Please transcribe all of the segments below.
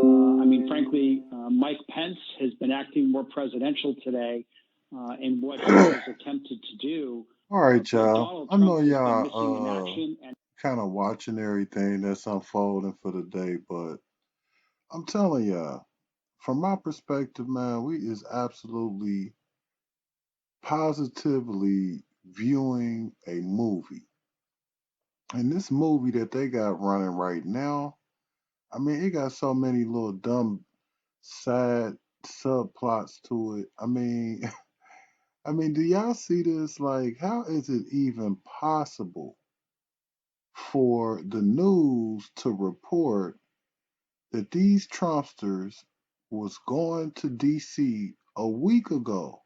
I mean, frankly, Mike Pence has been acting more presidential today in what he has attempted to do. All right, But y'all. Donald I Trump know has been missing in y'all action. And kind of watching everything that's unfolding for the day, but I'm telling y'all, from my perspective, man, we is absolutely positively viewing a movie. And this movie that they got running right now, I mean, it got so many little dumb sad subplots to it. I mean, I mean, do y'all see this? Like, how is it even possible for the news to report that these Trumpsters was going to DC a week ago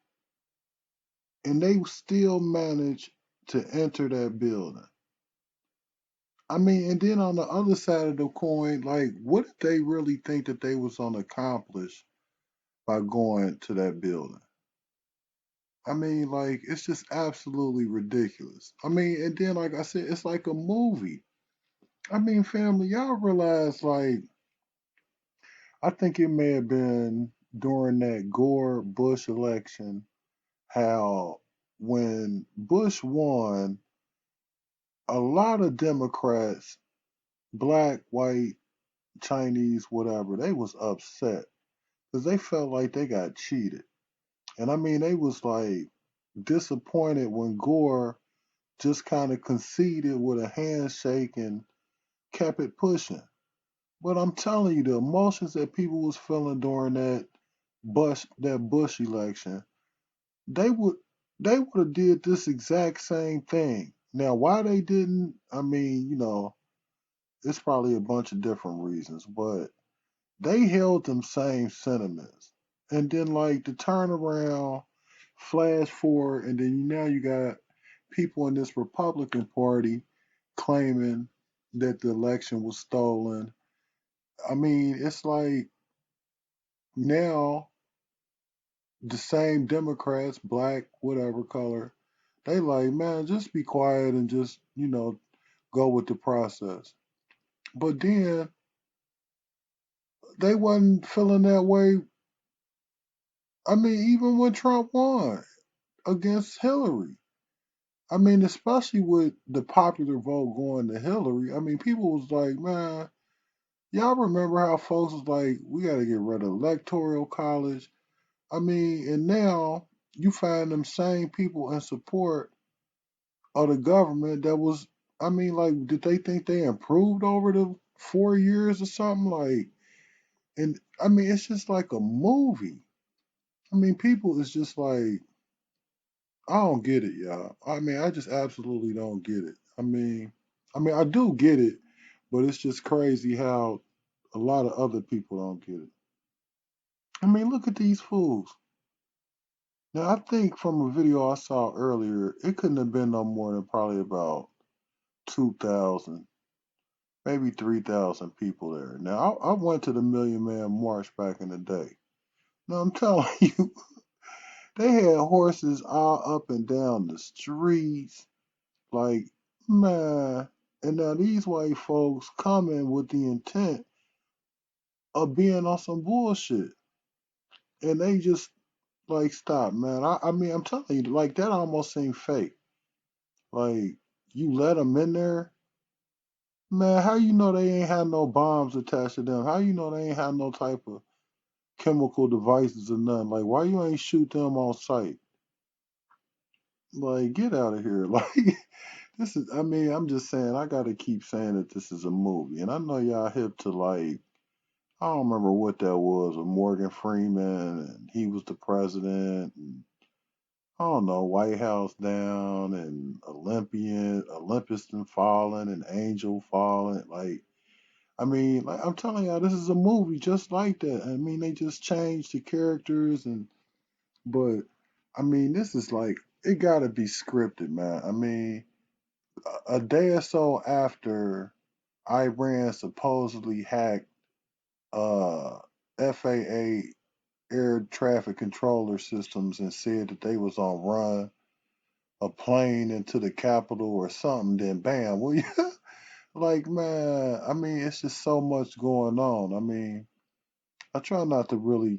and they still managed to enter that building? I mean, and then on the other side of the coin, like, what did they really think that they was gonna accomplish by going to that building? I mean, like, it's just absolutely ridiculous. I mean, and then, like I said, it's like a movie. I mean, family, y'all realize, like, I think it may have been during that Gore Bush election, how when Bush won, a lot of Democrats, black, white, Chinese, whatever, they was upset because they felt like they got cheated. And I mean, they was like disappointed when Gore just kind of conceded with a handshake and kept it pushing. But I'm telling you, the emotions that people was feeling during that Bush election, they would they would have did this exact same thing. Now, why they didn't, I mean, it's probably a bunch of different reasons, but they held them same sentiments. And then like the turnaround, flash forward, and then now you got people in this Republican Party claiming that the election was stolen. I mean, it's like now the same Democrats, black, whatever color, they like, man, just be quiet and just, go with the process. But then they wasn't feeling that way. I mean, even when Trump won against Hillary. I mean, especially with the popular vote going to Hillary. I mean, people was like, man, y'all remember how folks was like, we got to get rid of electoral college. I mean, and now you find them same people in support of the government that was, I mean, like, did they think they improved over the 4 years or something? Like, and I mean, it's just like a movie. I mean, people is just like, I don't get it, y'all. I mean, I just absolutely don't get it. I do get it, but it's just crazy how a lot of other people don't get it. I mean, look at these fools. Now, I think from a video I saw earlier, it couldn't have been no more than probably about 2,000, maybe 3,000 people there. Now, I went to the Million Man March back in the day. Now, I'm telling you, they had horses all up and down the streets. Like, man, and now these white folks coming with the intent of being on some bullshit. And they just like stop, man. I mean, I'm telling you, like that almost seemed fake. Like you let them in there, man. How you know they ain't had no bombs attached to them? How you know they ain't had no type of chemical devices or nothing? Like why you ain't shoot them on sight? Like get out of here. Like this is. I mean, I'm just saying. I got to keep saying that this is a movie, and I know y'all hip to like I don't remember what that was with Morgan Freeman, and he was the president. And I don't know, White House down, and Olympus and falling, and Angel falling. Like, I mean, like I'm telling y'all, this is a movie just like that. I mean, they just changed the characters, but I mean, this is like it got to be scripted, man. I mean, a day or so after Iran supposedly hacked FAA air traffic controller systems and said that they was on run a plane into the Capitol or something, then bam, well, yeah, like man, I mean, it's just so much going on. I mean, I try not to really,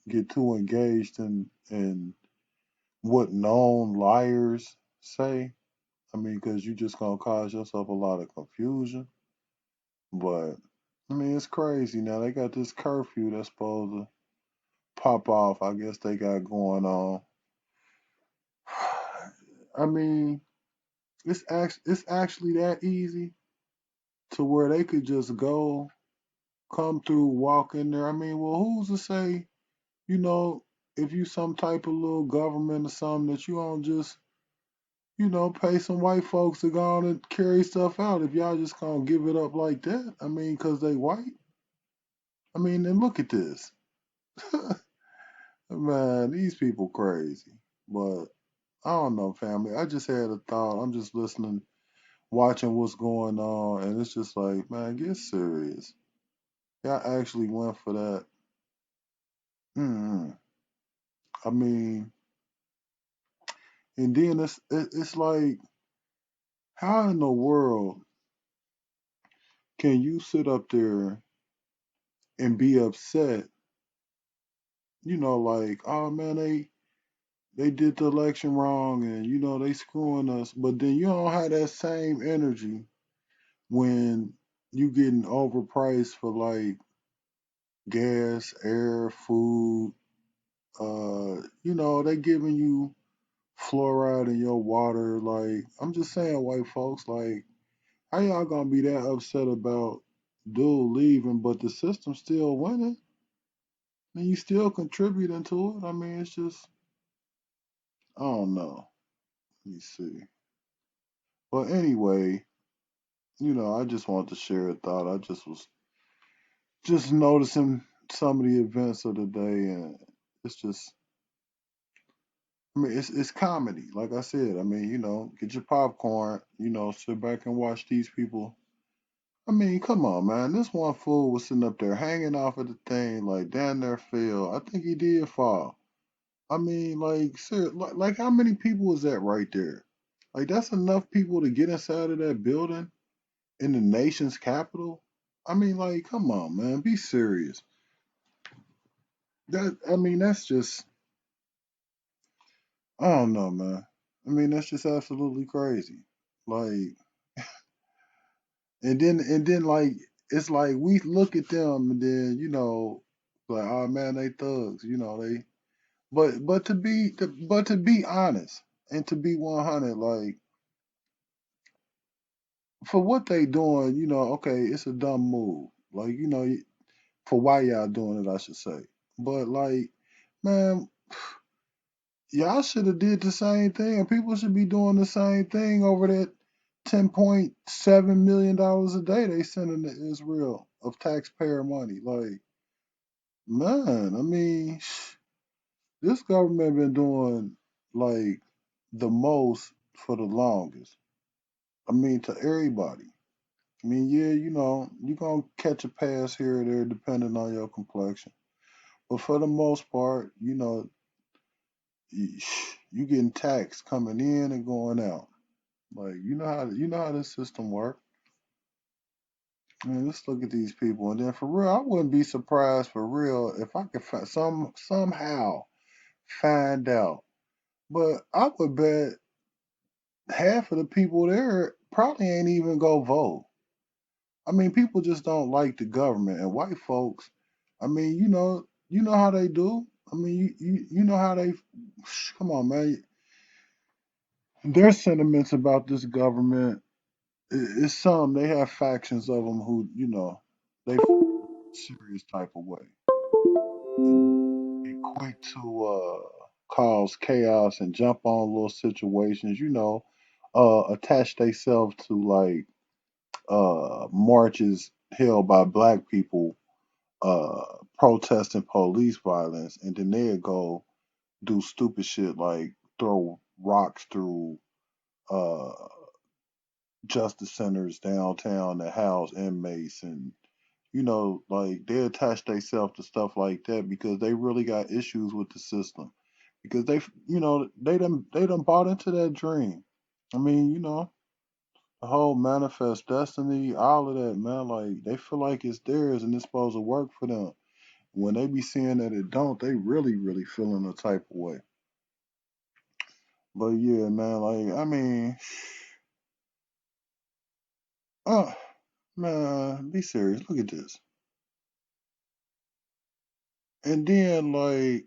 get too engaged in what known liars say. I mean, because you just gonna cause yourself a lot of confusion. But I mean, it's crazy now. They got this curfew that's supposed to pop off. I guess they got going on. I mean, it's actually that easy to where they could just go, come through, walk in there. I mean, well, who's to say, you know, if you some type of little government or something that you don't just, pay some white folks to go on and carry stuff out if y'all just gonna give it up like that? I mean, 'cause they white. I mean, and look at this. Man, these people crazy. But I don't know, family. I just had a thought. I'm just listening, watching what's going on, and it's just like, man, get serious. Y'all actually went for that. mm I mean, and then it's like, how in the world can you sit up there and be upset? Like, oh man, they did the election wrong, and they screwing us. But then you don't have that same energy when you getting overpriced for like gas, air, food. They giving you fluoride in your water. Like, I'm just saying, white folks, like, how y'all gonna be that upset about dude leaving, but the system still winning? And you still contributing to it? I mean, it's just, I don't know. Let me see. But anyway, I just wanted to share a thought. I just was just noticing some of the events of the day, and it's just, I mean, it's comedy. Like I said, I mean, get your popcorn, sit back and watch these people. I mean, come on, man. This one fool was sitting up there hanging off of the thing, like down there fell. I think he did fall. I mean, like, like how many people was that right there? Like, that's enough people to get inside of that building in the nation's capital. I mean, like, come on, man, be serious. I mean, that's just, I don't know, man. I mean, that's just absolutely crazy. Like, and then like it's like we look at them and then like, oh man, they thugs, they. But to be honest and to be 100, like, for what they doing, okay, it's a dumb move. Like, for why y'all doing it, I should say. But like, man, y'all should have did the same thing. People should be doing the same thing over that $10.7 million a day they sending to Israel of taxpayer money. Like, man, I mean, this government been doing like the most for the longest. I mean, to everybody. I mean, yeah, you gonna catch a pass here or there depending on your complexion. But for the most part, you, you getting taxed coming in and going out. Like, you know how this system works. Man, let's look at these people, and then for real, I wouldn't be surprised for real if I could somehow find out. But I would bet half of the people there probably ain't even go vote. I mean, people just don't like the government, and white folks. I mean, you know how they do. I mean, you know how they. Come on, man. Their sentiments about this government is some. They have factions of them who, they feel a serious type of way, and quick to cause chaos and jump on little situations. Attach themselves to like marches held by black people uh protesting police violence, and then they'd go do stupid shit like throw rocks through uh justice centers downtown to house inmates, and like they attach themselves to stuff like that because they really got issues with the system, because they done bought into that dream. I mean, the whole manifest destiny, all of that, man. Like, they feel like it's theirs and it's supposed to work for them. When they be seeing that it don't, they really, really feeling a type of way. But yeah, man, like I mean, uh, man, be serious. Look at this. And then like,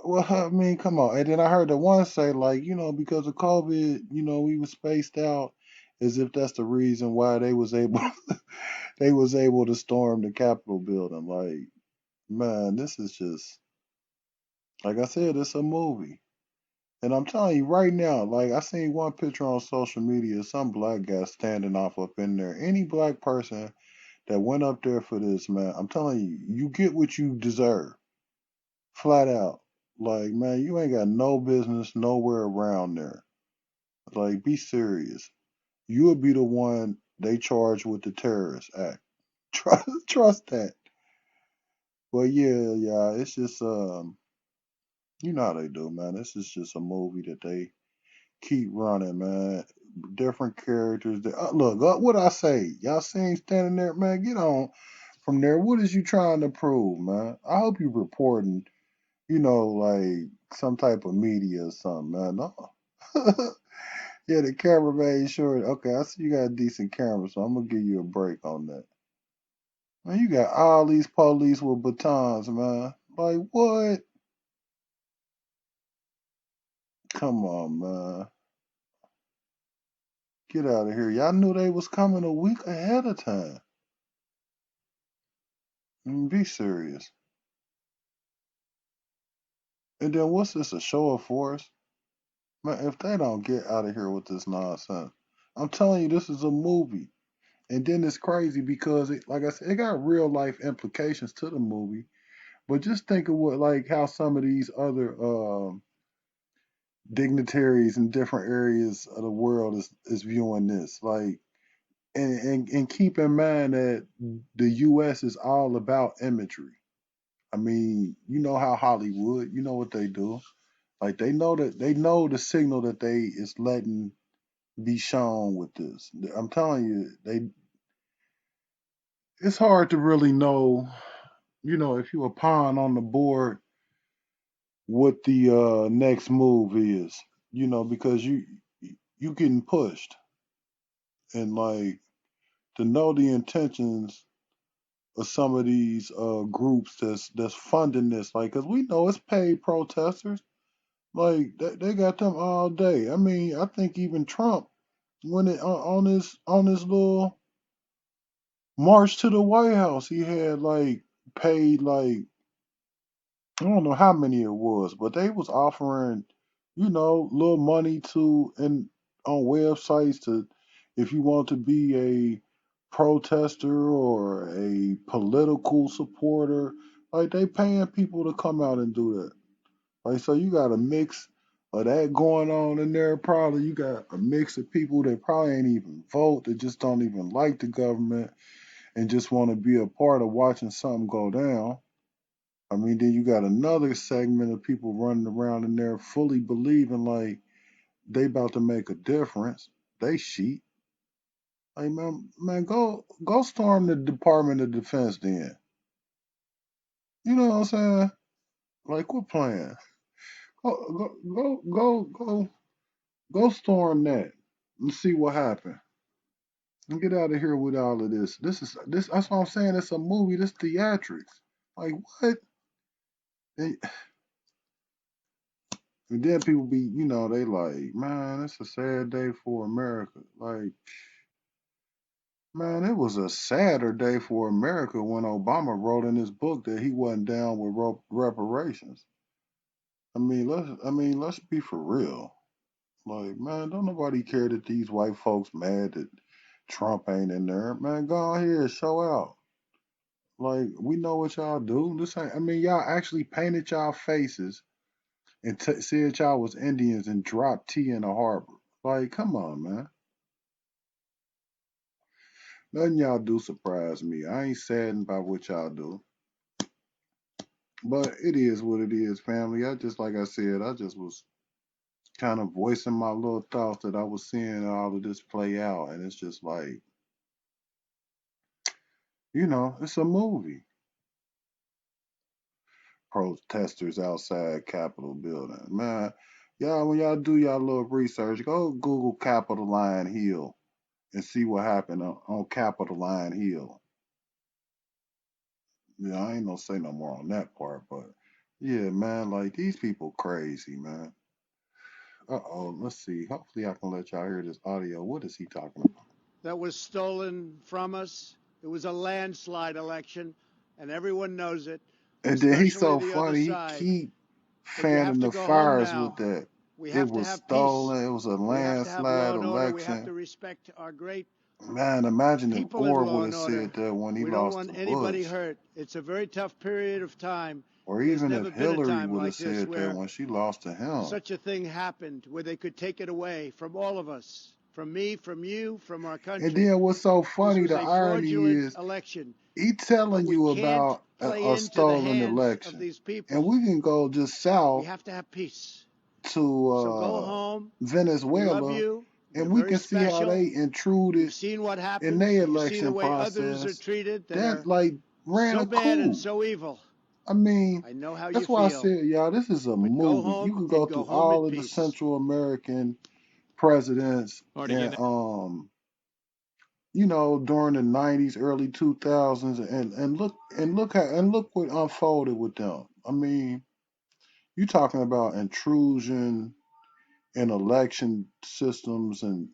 well, I mean, come on. And then I heard the one say like, because of COVID, we was spaced out, as if that's the reason why they was able they was able to storm the Capitol building. Like, man, this is just like I said, it's a movie. And I'm telling you right now, like I seen one picture on social media, some black guy standing off up in there. Any black person that went up there for this, man, I'm telling you, you get what you deserve. Flat out. Like, man, you ain't got no business nowhere around there. Like, be serious. You would be the one they charge with the terrorist act. Trust that. But yeah, yeah, it's just you know how they do, man. This is just a movie that they keep running, man. Different characters. Look, what I say? Y'all seen standing there, man? Get on from there. What is you trying to prove, man? I hope you reporting, like some type of media or something, man. No. Yeah, the camera made sure. Okay, I see you got a decent camera, so I'm gonna give you a break on that. Man, you got all these police with batons, man. Like what? Come on, man. Get out of here. Y'all knew they was coming a week ahead of time. Be serious. And then what's this, a show of force? Man, if they don't get out of here with this nonsense, I'm telling you, this is a movie. And then it's crazy because, like I said, it got real life implications to the movie. But just think of like how some of these other dignitaries in different areas of the world is viewing this. Like, and keep in mind that the U.S. is all about imagery. I mean, you know how Hollywood, you know what they do. Like they know the signal that they is letting be shown with this. I'm telling you, it's hard to really know, if you a pawn on the board, what the next move is, because you getting pushed, and like to know the intentions of some of these groups that's funding this, like, cause we know it's paid protesters. Like they got them all day. I mean, I think even Trump, when it on his little march to the White House, he had like paid like I don't know how many it was, but they was offering, little money to and on websites to if you want to be a protester or a political supporter, like they paying people to come out and do that. Like so you got a mix of that going on in there. Probably you got a mix of people that probably ain't even vote, that just don't even like the government and just want to be a part of watching something go down. I mean, then you got another segment of people running around in there fully believing like they about to make a difference. They sheep. Like man, go storm the Department of Defense then. You know what I'm saying? Like quit playing. Go storm that and see what happened. And get out of here with all of this. That's what I'm saying. It's a movie. This theatrics. Like what? And, and then people be, they like, man, it's a sad day for America. Like, man, it was a sadder day for America when Obama wrote in his book that he wasn't down with reparations. Let's be for real. Like, man, don't nobody care that these white folks mad that Trump ain't in there. Man, go ahead, show out. Like, we know what y'all do. This ain't, y'all actually painted y'all faces and said y'all was Indians and dropped tea in the harbor. Like, come on, man. Nothing y'all do surprise me. I ain't saddened by what y'all do. But it is what it is, family. Like I said, I just was kind of voicing my little thoughts that I was seeing all of this play out. And it's just like, You know, it's a movie. Protesters outside Capitol building. Man, y'all, when y'all do y'all little research, go Google Capitoline Hill and see what happened on Capitoline Hill. Yeah, I ain't gonna say no more on that part, but yeah, man, like these people crazy, man. Uh-oh, let's see. Hopefully I can let y'all hear this audio. What is he talking about? That was stolen from us. It was a landslide election, and everyone knows it, And then he's especially so the other funny. He side. keep But you have fanning to the go home fires with now. that. We It have to was have peace. stolen. It was a We have to have law landslide and order. We have election. to respect our great Man, imagine if people in Gore law would and have order. said that when he We don't lost want to anybody Bush. hurt. It's a very tough period of time. Or There's even if never been a Hillary time would have like this said that where when she lost to him. such a thing happened, where they could take it away from all of us, from me, from you, from our And country. then what's so This funny, was the a irony fraudulent is election, he but telling we you can't about play a into the stolen hands of election. these And people. we can go just We south have to have peace. to So go home. We love Venezuela you. and You're we very can see how special. they You've intruded seen what in happens. their You see the election way others are process treated that that are like ran so a bad and coup. so evil. I mean, I know how you that's why I feel. said, y'all, this is a But go movie. You home can go and go through home in all of the peace. Central American presidents and you know, during the '90s, early 2000s, and look what unfolded with them. I mean, you talking about intrusion in election systems and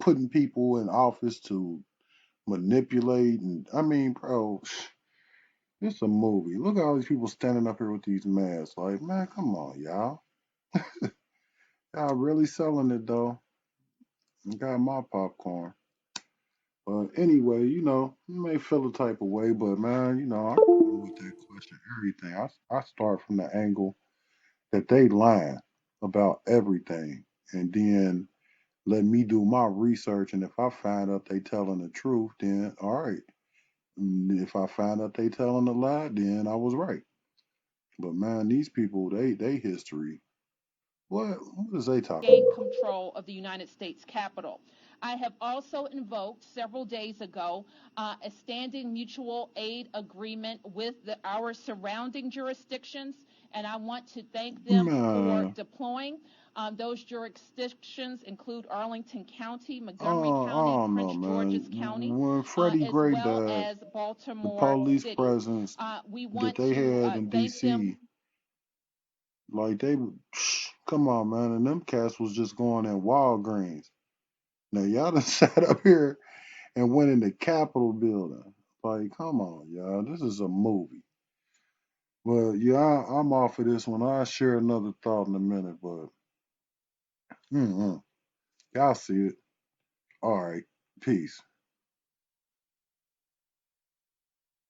putting people in office to manipulate, and I mean, bro, it's a movie. Look at all these people standing up here with these masks. Like, man, come on, y'all. Y'all really selling it though. I got my popcorn. But anyway, you know, you may feel a type of way, but man, you know, I go with that question, everything. I start from the angle that they lying about everything, and then let me do my research. And if I find out they telling the truth, then all right. And if I find out they telling a lie, then I was right. But man, these people, they history. What is they talking gain about? control of the United States Capitol. I have also invoked several days ago a standing mutual aid agreement with our surrounding jurisdictions, and I want to thank them for Man, deploying. Those jurisdictions include Arlington County, Montgomery I County, don't know, Prince man. George's County, When Freddie as Gray well died, as the Baltimore police City. presence We that want they to had in thank them. D.C. Like they, come on, man, and them cats was just going in Walgreens. Now y'all done sat up here and went in the Capitol building. Like, come on, y'all, this is a movie. But yeah, I'm off of this one. I'll share another thought in a minute, but y'all see it. All right, peace.